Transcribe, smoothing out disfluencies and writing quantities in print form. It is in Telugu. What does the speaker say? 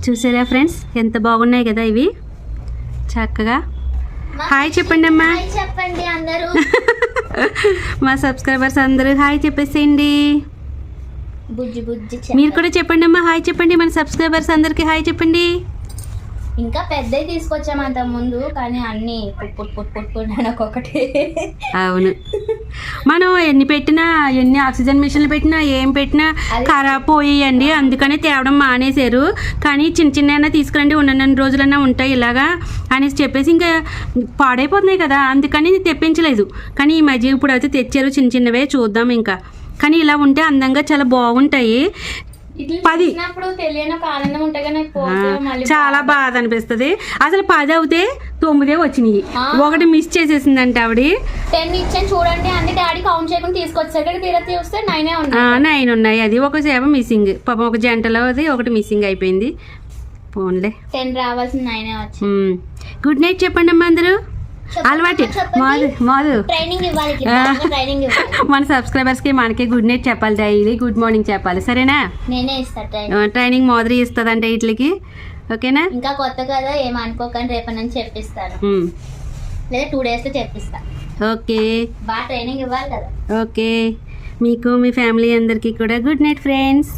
చూసారా ఫ్రెండ్స్, ఎంత బాగున్నాయి కదా ఇవి. చక్కగా హాయ్ చెప్పండి అమ్మా. చెప్పండి అందరూ. మా సబ్స్క్రైబర్స్ అందరూ హాయ్ చెప్పేసేయండి. బుజ్జి బుజ్జి మీరు కూడా చెప్పండి అమ్మా, హాయ్ చెప్పండి. మన సబ్స్క్రైబర్స్ అందరికి హాయ్ చెప్పండి. ఇంకా పెద్దవి తీసుకొచ్చాము అంత ముందు, కానీ అన్ని ఒక్కొక్కటి. అవును, మనం ఎన్ని పెట్టినా, ఎన్ని ఆక్సిజన్ మిషన్లు పెట్టినా, ఏం పెట్టినా ఖరాబ్ పోయండి. అందుకనే తేవడం మానేశారు. కానీ చిన్న చిన్న తీసుకురండి, ఉన్న రోజులన్నా ఉంటాయి ఇలాగా అనేసి చెప్పేసి ఇంకా పాడైపోతున్నాయి కదా, అందుకని తెప్పించలేదు. కానీ ఈ మధ్య ఇప్పుడు అయితే తెచ్చారు చిన్న చిన్నవే, చూద్దాం ఇంకా. కానీ ఇలా ఉంటే అందంగా చాలా బాగుంటాయి. 10 చాలా బాధ అనిపిస్తుంది. అసలు 10 అవుతే 9 వచ్చినాయి, ఒకటి మిస్ చేసేసిందంటే ఆవిడ. 10 ఇచ్చాను చూడండి, అంటే డాడీ కౌంట్ చేయకుండా తీసుకొచ్చారు. తీరా చూస్తే 9 ఉన్నాయి. అది ఒక సేవ మిస్సింగ్, పాపం ఒక జంటలో అది ఒకటి మిస్సింగ్ అయిపోయింది. పోన్లే, 10 రావాల్సిన 9 వచ్చింది. గుడ్ నైట్ చెప్పండి అమ్మా అందరూ. అలవాటు మాదు మన సబ్స్క్రైబర్స్కి మనకి గుడ్ నైట్ చెప్పాలి, డైలీ గుడ్ మార్నింగ్ చెప్పాలి, సరేనా? నేనే ఇస్తాను ట్రైనింగ్ మాదిరి ఇస్తుందంటే వీటికి, ఓకేనా? ఇంకా కొత్త కదా, ఏమనుకోకండి, రేపటి నుంచి చెప్పిస్తాను, లేదా 2 days లో చెప్పిస్తాను. ఓకే, బాగా ట్రైనింగ్ ఇవ్వాలి కదా. ఓకే, మీకు మీ ఫ్యామిలీ అందరికీ కూడా గుడ్ నైట్ ఫ్రెండ్స్.